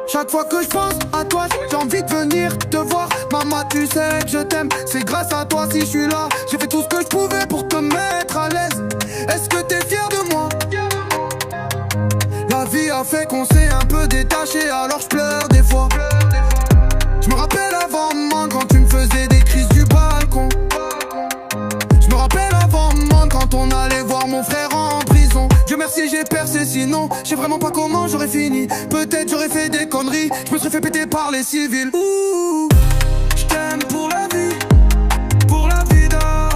Chaque fois que je pense à toi, j'ai envie de venir te voir. Maman, tu sais que je t'aime, c'est grâce à toi si je suis là. J'ai fait tout ce que je pouvais pour te mettre à l'aise. Est-ce que t'es fier de moi? La vie a fait qu'on s'est un peu détaché, alors je pleure des fois. Je me rappelle avant maman quand tu me faisais des crises du balcon. Je me rappelle avant maman quand on allait voir mon frère en prison. Dieu merci j'ai percé, sinon je sais vraiment pas comment j'aurais fini. Peut-être j'aurais fait des conneries, je me serais fait péter par les civils. Ouh, je t'aime pour la vie, pour la vida,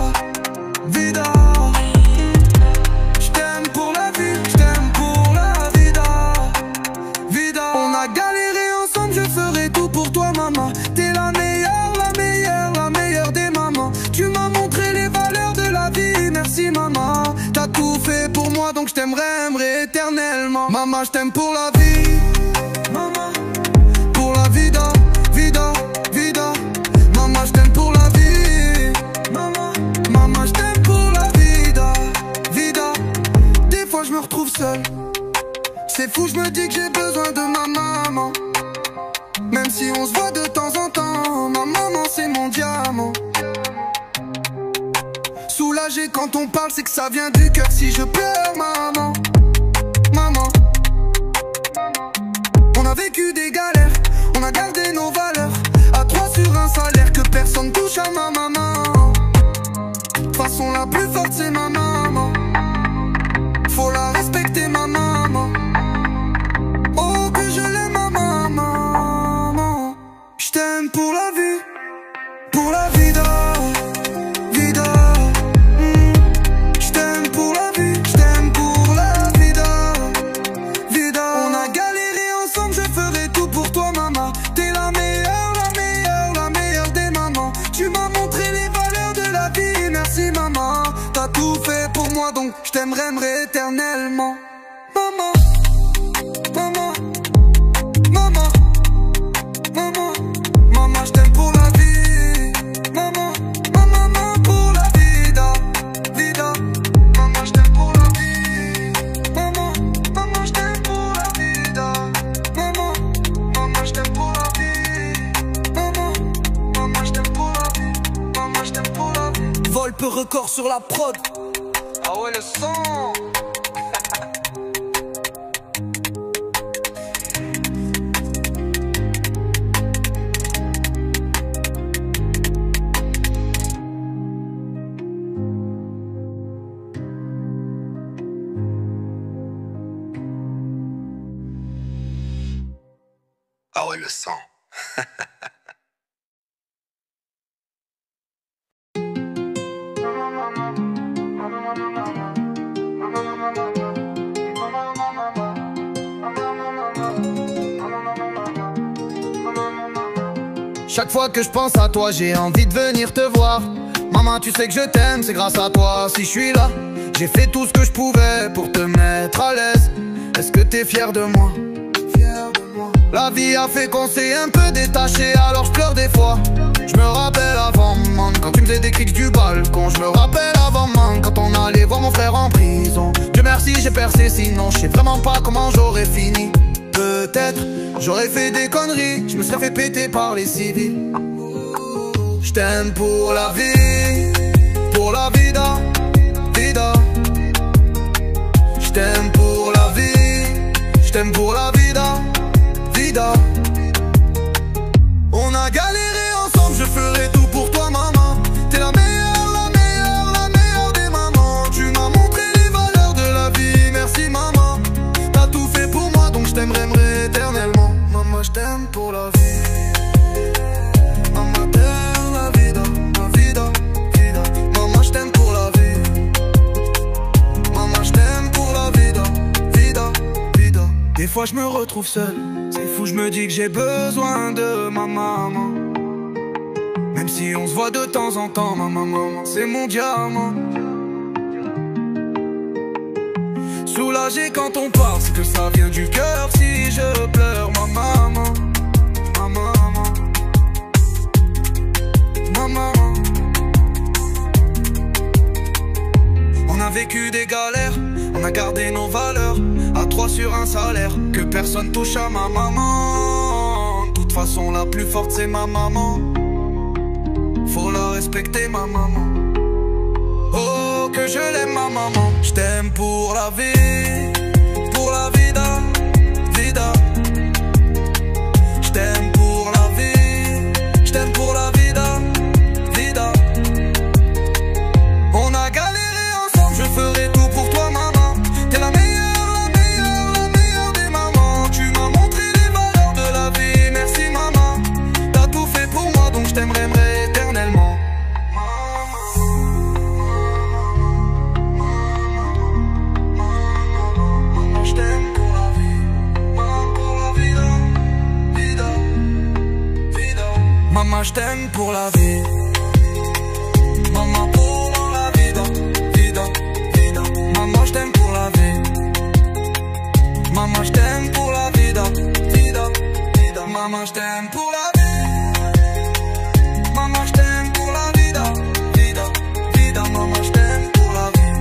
vida. Je t'aime pour la vie, je t'aime pour la vida, vida. On a galéré ensemble, je ferai tout pour toi maman. T'es la meilleure, la meilleure, la meilleure des mamans. Tu m'as montré les valeurs de la vie, merci maman. T'as tout fait pour moi donc je t'aimerai éternellement. Maman je t'aime pour la vie, maman, pour la vida, vida, vida. Maman je t'aime pour la vie, maman, maman je t'aime pour la vida, vida. Des fois je me retrouve seul, c'est fou je me dis que j'ai besoin de ma maman. Même si on se voit de temps en temps, ma maman c'est mon diamant. Soulagé quand on parle, c'est que ça vient du cœur. Si je pleure, maman, maman. On a vécu des galères, on a gardé nos valeurs. À trois sur un salaire, que personne touche à ma maman. De toute façon la plus forte c'est ma maman. Faut la respecter ma maman. Oh que je l'aime ma maman. Je t'aime pour la vie, pour la vida, vida. Je t'aime pour la vie, je t'aime pour la vida, vida. On a galéré ensemble, je ferai tout pour toi maman. T'es la meilleure, la meilleure, la meilleure des mamans. Tu m'as montré les valeurs de la vie, merci maman. T'as tout fait pour moi donc je t'aimerai éternellement. Maman, maman, maman, maman, maman je t'aime pour la vie. Maman, maman pour la vida, vida. Maman je t'aime pour la vie. Maman, maman je t'aime pour la vida. Maman, maman je t'aime pour la vie. Maman, maman je t'aime pour la vie. Maman je t'aime pour la vie. Volpe record sur la prod. Ah ouais le son. Ah ouais, le sang. Chaque fois que je pense à toi, j'ai envie de venir te voir. Maman, tu sais que je t'aime, c'est grâce à toi si je suis là. J'ai fait tout ce que je pouvais pour te mettre à l'aise. Est-ce que t'es fier de moi? La vie a fait qu'on s'est un peu détaché, alors je pleure des fois. Je me rappelle avant maman, quand tu me faisais des clics du balcon. Je me rappelle avant maman, quand on allait voir mon frère en prison. Dieu merci j'ai percé, sinon je sais vraiment pas comment j'aurais fini. Peut-être j'aurais fait des conneries, je me serais fait péter par les civils. Je t'aime pour la vie, pour la vida, vida. Je t'aime pour la vie, je t'aime pour la vida, vida. On a galéré ensemble, je ferai tout pour toi maman. T'es la meilleure, la meilleure, la meilleure des mamans. Tu m'as montré les valeurs de la vie, merci maman. T'as tout fait pour moi donc je t'aimerai éternellement. Maman je t'aime pour la vie. Maman t'aime la vida, vida, vida. Maman je t'aime pour la vie. Maman je t'aime pour la vida, vida, vida. Des fois je me retrouve seul, c'est fou je me dis que j'ai besoin de ma maman. Même si on se voit de temps en temps, ma maman c'est mon diamant. Soulagé quand on parle, c'est que ça vient du cœur. Si je pleure, ma maman, ma maman, ma maman. On a vécu des galères, on a gardé nos valeurs. À trois sur un salaire, que personne touche à ma maman. façon la plus forte c'est ma maman. Faut la respecter ma maman. Oh que je l'aime ma maman. Je t'aime pour la vie, pour la vida, vida. Je t'aime pour la vie, je t'aime pour la vida, vida. On a galéré ensemble, je ferai tout pour toi maman. T'es la meilleure, la meilleure, la meilleure des mamans. Tu m'as montré les valeurs de la vie, merci maman. T'as tout fait pour moi donc je t'aimerai éternellement. Maman je t'aime pour la vie, maman pour la vida, vida, vida. Maman je t'aime pour la vie, maman pour la vida, vida, vida. Maman je t'aime pour la vie, maman je t'aime pour la vida, vida, vida. Maman je t'aime pour la vie, maman je t'aime pour la vida, vida, vida. Maman je t'aime pour la vie,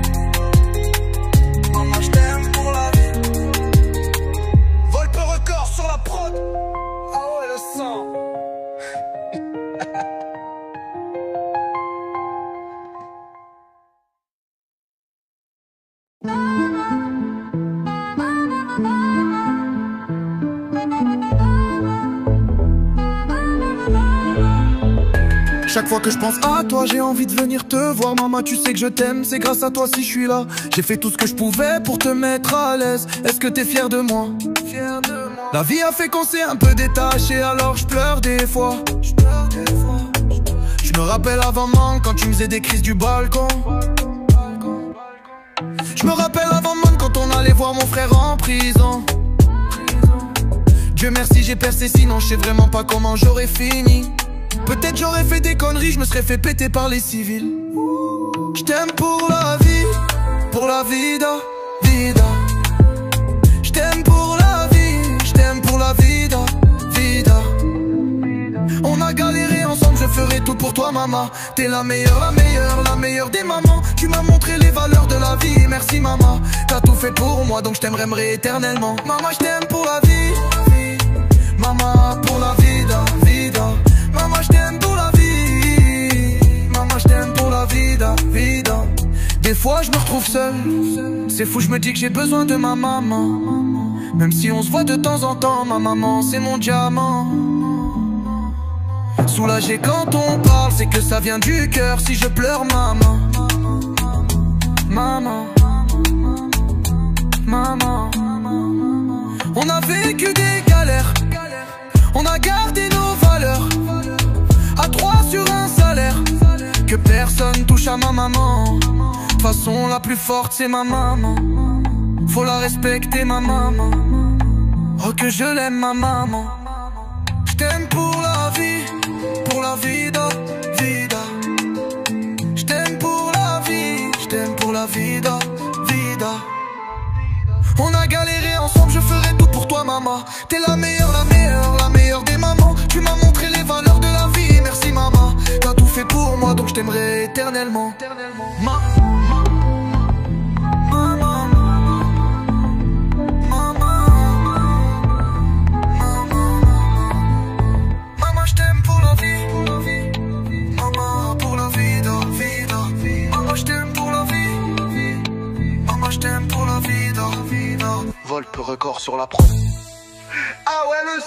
maman je t'aime pour la vie. Volpe record sur la prod. Ah ouais le sang. Chaque fois que je pense à toi, j'ai envie de venir te voir. Maman, tu sais que je t'aime, c'est grâce à toi si je suis là. J'ai fait tout ce que je pouvais pour te mettre à l'aise. Est-ce que t'es fier de moi? La vie a fait qu'on s'est un peu détaché, alors je pleure des fois. Je me rappelle avant maman quand tu me faisais des crises du balcon. Je me rappelle avant maman quand on allait voir mon frère en prison. Dieu merci j'ai percé, sinon je sais vraiment pas comment j'aurais fini. Peut-être j'aurais fait des conneries, je me serais fait péter par les civils. Je t'aime pour la vie, pour la vida, vida. Je t'aime pour la vie, je t'aime pour la vida, vida. On a galéré ensemble, je ferai tout pour toi maman. T'es la meilleure, la meilleure, la meilleure des mamans. Tu m'as montré les valeurs de la vie, merci maman. T'as tout fait pour moi, donc je t'aimerai éternellement. Maman je t'aime pour la vie, maman pour la vida, vida. Maman je t'aime pour la vie, maman je t'aime pour la vida, vida. Des fois je me retrouve seul, c'est fou je me dis que j'ai besoin de ma maman. Même si on se voit de temps en temps, ma maman c'est mon diamant. Soulagé quand on parle, c'est que ça vient du cœur. Si je pleure maman, maman, maman. On a vécu des galères, on a gardé nos valeurs. À 3 sur un salaire, que personne touche à ma maman. De toute façon la plus forte c'est ma maman. Faut la respecter ma maman. Oh que je l'aime ma maman. Je t'aime pour la vie, pour la vida, vida. Je t'aime pour la vie, je t'aime pour la vida, vida. On a galéré ensemble, je ferai tout pour toi maman. T'es la meilleure, la meilleure, la meilleure des mamans. Tu m'as montré les valeurs de la vie, merci maman. T'as tout fait pour moi, donc je t'aimerai éternellement. Maman, je t'aime pour la vie, maman pour la vida, vida. Maman je t'aime pour la vie, maman je t'aime pour la vida, vida. Volpe record sur la prod. Ah ouais le